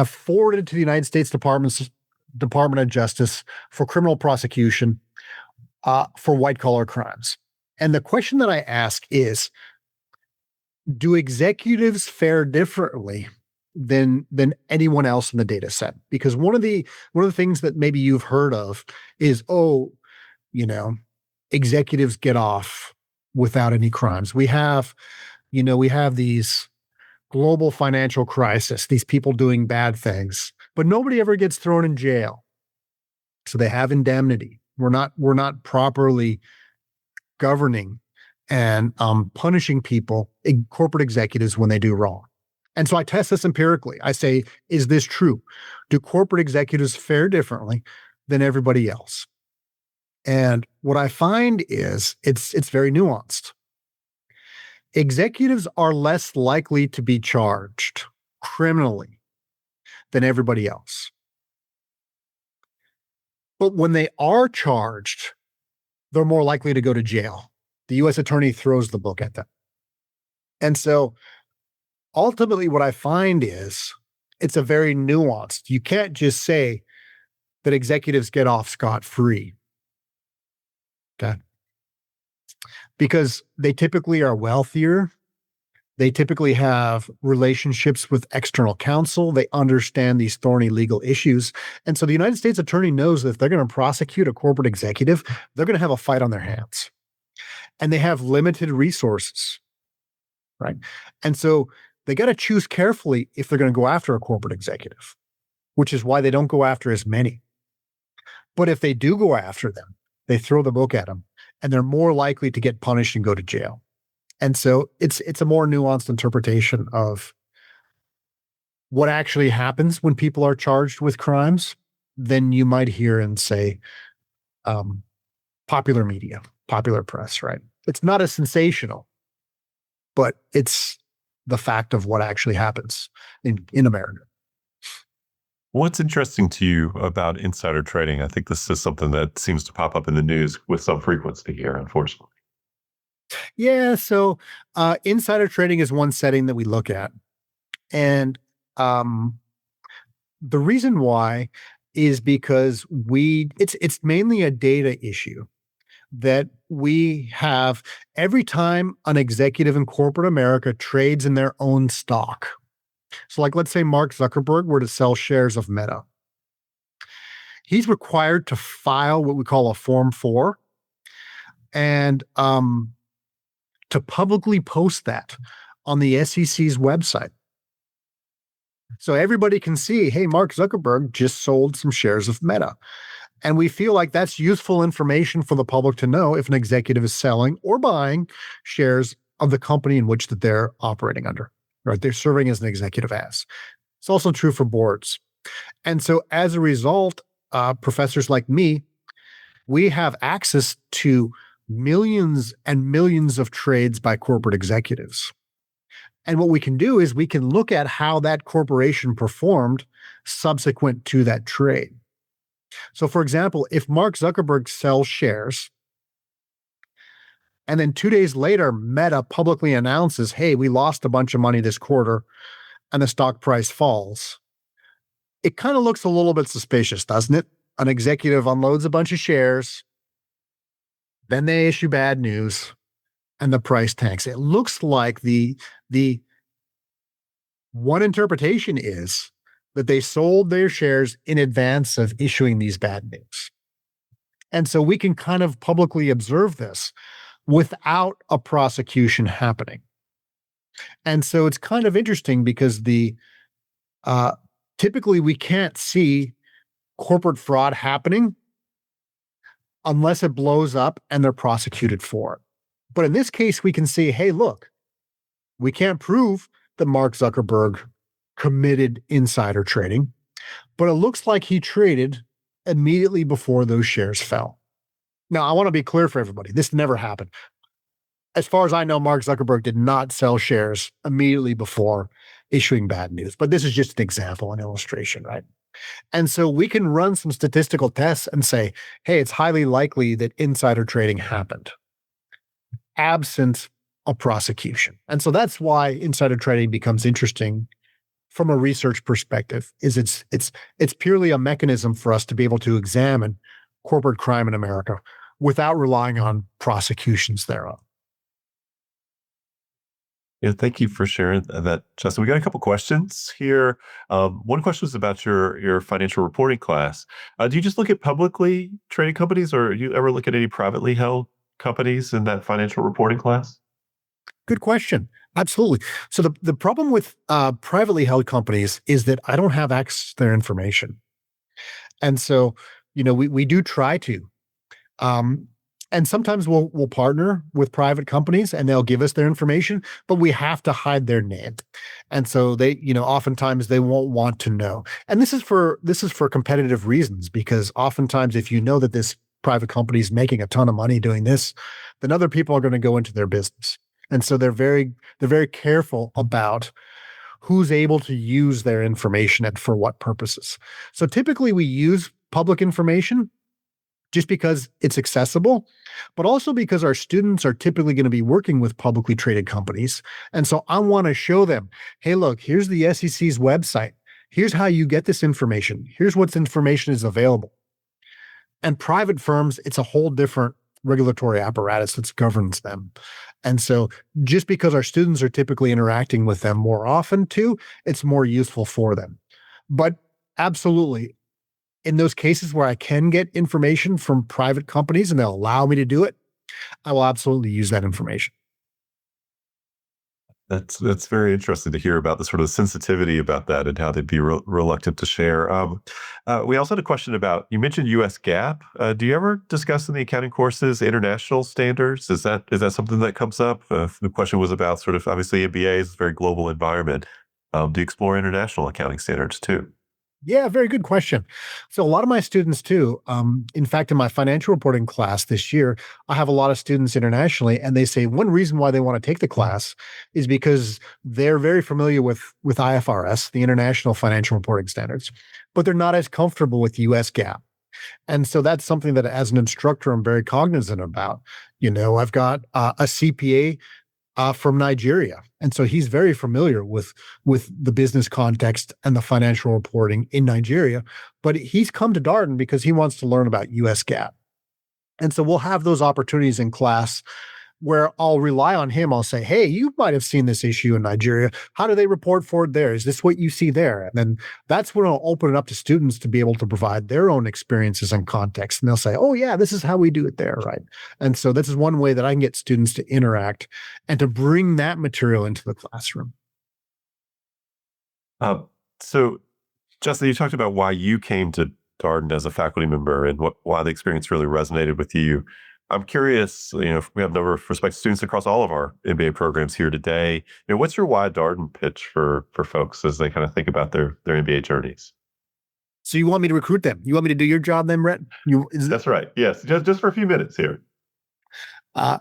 forwarded to the United States Department of Justice for criminal prosecution for white collar crimes. And the question that I ask is, do executives fare differently than anyone else in the data set? Because one of the things that maybe you've heard of is, executives get off without any crimes. We have these global financial crisis, these people doing bad things, but nobody ever gets thrown in jail. So they have indemnity. We're not properly governing and punishing people, corporate executives, when they do wrong. And so I test this empirically. I say, is this true? Do corporate executives fare differently than everybody else? And what I find is it's very nuanced. Executives are less likely to be charged criminally than everybody else. But when they are charged, they're more likely to go to jail. The U.S. attorney throws the book at them. And so ultimately what I find is it's a very nuanced. You can't just say that executives get off scot-free. Okay. Because they typically are wealthier. They typically have relationships with external counsel. They understand these thorny legal issues. And so the United States attorney knows that if they're going to prosecute a corporate executive, they're going to have a fight on their hands. And they have limited resources, right? And so they got to choose carefully if they're going to go after a corporate executive, which is why they don't go after as many. But if they do go after them, they throw the book at them, and they're more likely to get punished and go to jail. And so it's a more nuanced interpretation of what actually happens when people are charged with crimes than you might hear in, say, popular media, popular press, right? It's not as sensational, but it's the fact of what actually happens in America. What's interesting to you about insider trading? I think this is something that seems to pop up in the news with some frequency here, unfortunately. Yeah, so insider trading is one setting that we look at. And the reason why is because it's mainly a data issue that we have every time an executive in corporate America trades in their own stock. So like, let's say Mark Zuckerberg were to sell shares of Meta. He's required to file what we call a Form 4 and to publicly post that on the SEC's website. So everybody can see, hey, Mark Zuckerberg just sold some shares of Meta. And we feel like that's useful information for the public to know if an executive is selling or buying shares of the company in which that they're operating under, right? They're serving as an executive as. It's also true for boards. And so as a result, professors like me, we have access to millions and millions of trades by corporate executives. And what we can do is we can look at how that corporation performed subsequent to that trade. So, for example, if Mark Zuckerberg sells shares and then 2 days later, Meta publicly announces, hey, we lost a bunch of money this quarter and the stock price falls, it kind of looks a little bit suspicious, doesn't it? An executive unloads a bunch of shares, then they issue bad news, and the price tanks. It looks like the one interpretation is that they sold their shares in advance of issuing these bad news. And so we can kind of publicly observe this without a prosecution happening. And so it's kind of interesting because typically we can't see corporate fraud happening unless it blows up and they're prosecuted for it. But in this case, we can see, hey, look, we can't prove that Mark Zuckerberg committed insider trading, but it looks like he traded immediately before those shares fell. Now, I want to be clear for everybody. This never happened. As far as I know, Mark Zuckerberg did not sell shares immediately before issuing bad news, but this is just an example, an illustration, right? And so we can run some statistical tests and say, hey, it's highly likely that insider trading happened, absent a prosecution. And so that's why insider trading becomes interesting from a research perspective, is it's purely a mechanism for us to be able to examine corporate crime in America without relying on prosecutions thereof. Yeah, thank you for sharing that, Justin. We got a couple questions here. One question was about your financial reporting class. Do you just look at publicly traded companies, or do you ever look at any privately held companies in that financial reporting class? Good question. Absolutely. So the problem with privately held companies is that I don't have access to their information. And so, we do try to. And sometimes we'll partner with private companies and they'll give us their information, but we have to hide their name. And so they, oftentimes they won't want to know. And this is for competitive reasons, because oftentimes if you know that this private company is making a ton of money doing this, then other people are going to go into their business. And so they're very careful about who's able to use their information and for what purposes. So typically we use public information just because it's accessible, but also because our students are typically going to be working with publicly traded companies. And so I want to show them, hey, look, here's the SEC's website. Here's how you get this information. Here's what information is available. And private firms, it's a whole different regulatory apparatus that governs them. And so just because our students are typically interacting with them more often too, it's more useful for them. But absolutely, in those cases where I can get information from private companies and they'll allow me to do it, I will absolutely use that information. That's very interesting to hear about the sort of sensitivity about that and how they'd be reluctant to share. We also had a question about, you mentioned U.S. GAAP. Do you ever discuss in the accounting courses international standards? Is that something that comes up? The question was about sort of, obviously MBA is a very global environment. Do you explore international accounting standards too? Yeah, very good question. So a lot of my students too, in fact, in my financial reporting class this year, I have a lot of students internationally, and they say one reason why they want to take the class is because they're very familiar with IFRS, the International Financial Reporting Standards, but they're not as comfortable with US GAAP. And so that's something that as an instructor, I'm very cognizant about. I've got a CPA from Nigeria. And so he's very familiar with the business context and the financial reporting in Nigeria. But he's come to Darden because he wants to learn about US GAAP. And so we'll have those opportunities in class where I'll rely on him. I'll say, hey, you might have seen this issue in Nigeria. How do they report for it there? Is this what you see there? And then that's when I'll open it up to students to be able to provide their own experiences and context. And they'll say, oh, yeah, this is how we do it there, right? And so this is one way that I can get students to interact and to bring that material into the classroom. So, Justin, you talked about why you came to Darden as a faculty member and why the experience really resonated with you. I'm curious, we have a number of prospective students across all of our MBA programs here today. What's your why Darden pitch for folks as they kind of think about their MBA journeys? So you want me to recruit them? You want me to do your job then, Brett? That's right. Yes. Just for a few minutes here.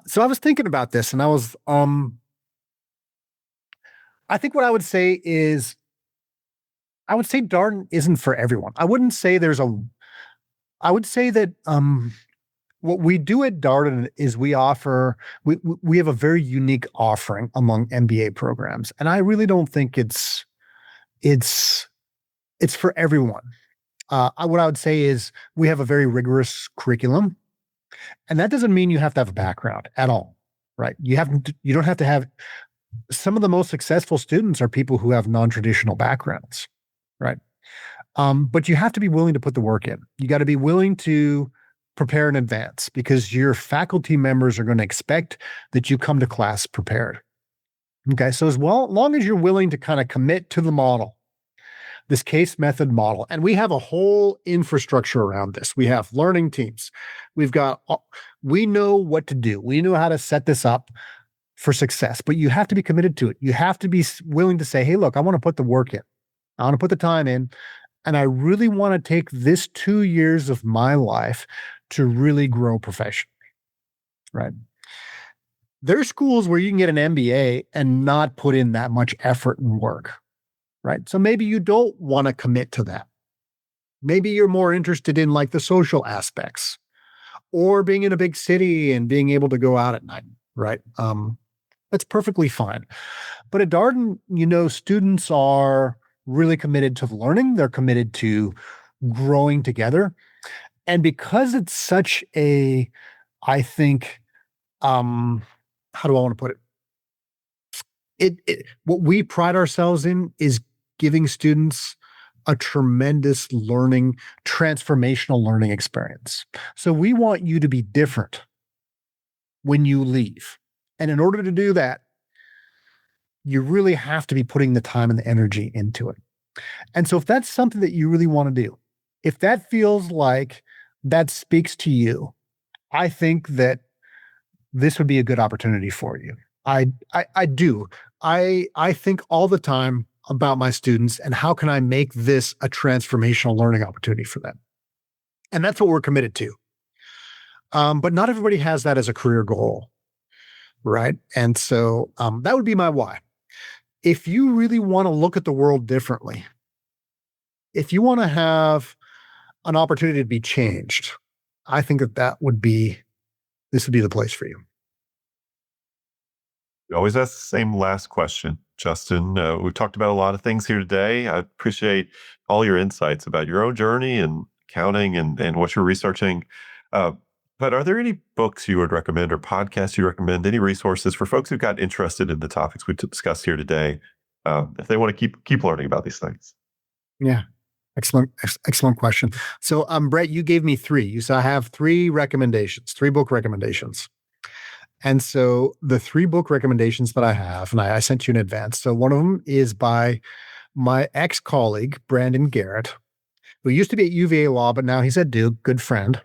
So I was thinking about this, and I was, I think what I would say is, I would say Darden isn't for everyone. I would say that, what we do at Darden is we have a very unique offering among MBA programs. And I really don't think it's for everyone. What I would say is we have a very rigorous curriculum, and that doesn't mean you have to have a background at all, right? You don't have to have. Some of the most successful students are people who have non-traditional backgrounds, right? But you have to be willing to put the work in. You got to be willing to prepare in advance because your faculty members are going to expect that you come to class prepared. Okay, so long as you're willing to kind of commit to the model, this case method model, and we have a whole infrastructure around this. We have learning teams. We know what to do. We know how to set this up for success, but you have to be committed to it. You have to be willing to say, hey, look, I want to put the work in. I want to put the time in, and I really want to take this 2 years of my life to really grow professionally, right? There are schools where you can get an MBA and not put in that much effort and work, right? So maybe you don't want to commit to that. Maybe you're more interested in like the social aspects or being in a big city and being able to go out at night, right? That's perfectly fine. But at Darden, students are really committed to learning. They're committed to growing together. And because it's such I think, how do I want to put it? What we pride ourselves in is giving students a tremendous transformational learning experience. So we want you to be different when you leave. And in order to do that, you really have to be putting the time and the energy into it. And so if that's something that you really want to do, if that feels like that speaks to you, I think that this would be a good opportunity for you. I do. I think all the time about my students and how can I make this a transformational learning opportunity for them. And that's what we're committed to. But not everybody has that as a career goal, right? And so that would be my why. If you really want to look at the world differently, if you want to have an opportunity to be changed, I think this would be the place for you. We always ask the same last question, Justin. We've talked about a lot of things here today. I appreciate all your insights about your own journey and accounting and what you're researching. But are there any books you would recommend or podcasts you recommend, any resources for folks who got interested in the topics we discussed here today, if they want to keep learning about these things? Yeah. Excellent question. So, Brett, you gave me 3. You said I have 3 book recommendations. And so the 3 book recommendations that I have, and I sent you in advance. So one of them is by my ex-colleague, Brandon Garrett, who used to be at UVA Law, but now he's at Duke, good friend.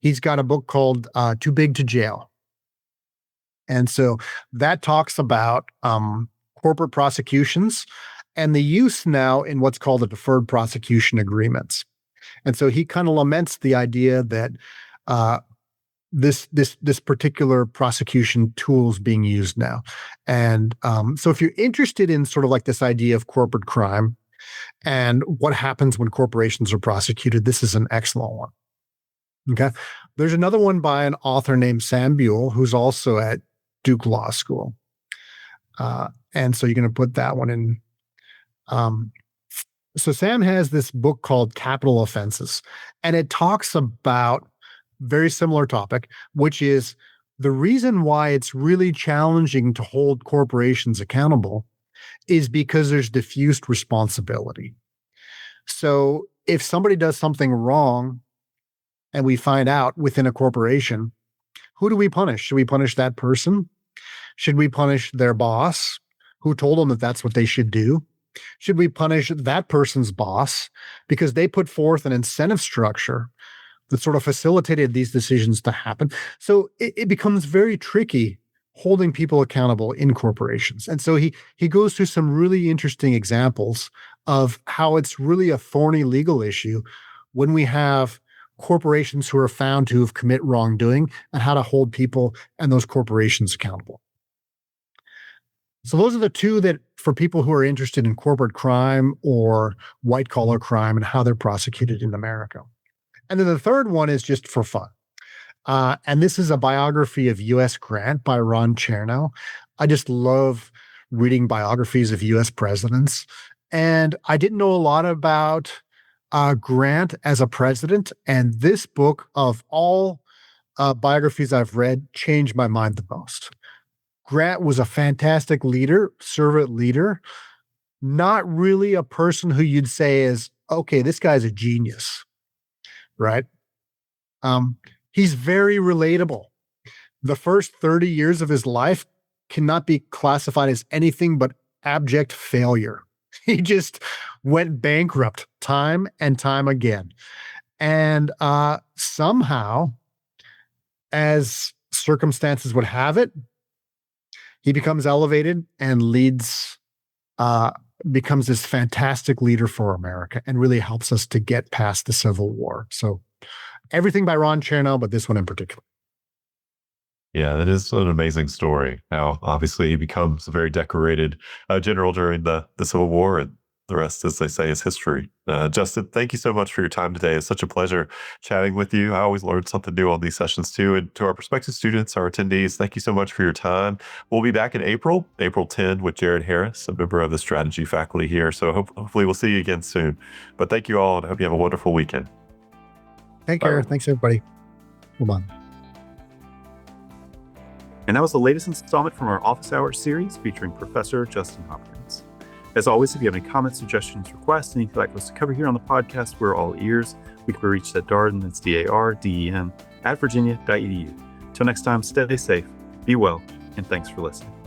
He's got a book called Too Big to Jail. And so that talks about corporate prosecutions and the use now in what's called the deferred prosecution agreements. And so he kind of laments the idea that this particular prosecution tool is being used now. And so if you're interested in sort of like this idea of corporate crime and what happens when corporations are prosecuted, this is an excellent one. Okay. There's another one by an author named Sam Buell, who's also at Duke Law School. And so you're going to put that one in. So Sam has this book called Capital Offenses, and it talks about very similar topic, which is the reason why it's really challenging to hold corporations accountable is because there's diffused responsibility. So if somebody does something wrong and we find out within a corporation, who do we punish? Should we punish that person? Should we punish their boss who told them that that's what they should do? Should we punish that person's boss because they put forth an incentive structure that sort of facilitated these decisions to happen? So it becomes very tricky holding people accountable in corporations. And so he goes through some really interesting examples of how it's really a thorny legal issue when we have corporations who are found to have commit wrongdoing and how to hold people and those corporations accountable. So those are the 2 that for people who are interested in corporate crime or white collar crime and how they're prosecuted in America. And then the third one is just for fun. And this is a biography of U.S. Grant by Ron Chernow. I just love reading biographies of U.S. presidents. And I didn't know a lot about Grant as a president. And this book, of all biographies I've read, changed my mind the most. Grant was a fantastic leader, servant leader, not really a person who you'd say is, okay, this guy's a genius, right? He's very relatable. The first 30 years of his life cannot be classified as anything but abject failure. He just went bankrupt time and time again. And somehow, as circumstances would have it, he becomes elevated and becomes this fantastic leader for America and really helps us to get past the Civil War. So everything by Ron Chernow, but this one in particular. Yeah, that is an amazing story. How obviously he becomes a very decorated general during the Civil War, and the rest, as they say, is history. Justin, thank you so much for your time today. It's such a pleasure chatting with you. I always learn something new on these sessions too. And to our prospective students, our attendees, thank you so much for your time. We'll be back in April 10, with Jared Harris, a member of the strategy faculty here. So hopefully we'll see you again soon. But thank you all, and I hope you have a wonderful weekend. Take care. Thanks, everybody. Hold on. And that was the latest installment from our Office Hours series featuring Professor Justin Hopkins. As always, if you have any comments, suggestions, requests, anything you'd like us to cover here on the podcast, we're all ears. We can be reached at Darden, that's DARDEN, @virginia.edu. Till next time, stay safe, be well, and thanks for listening.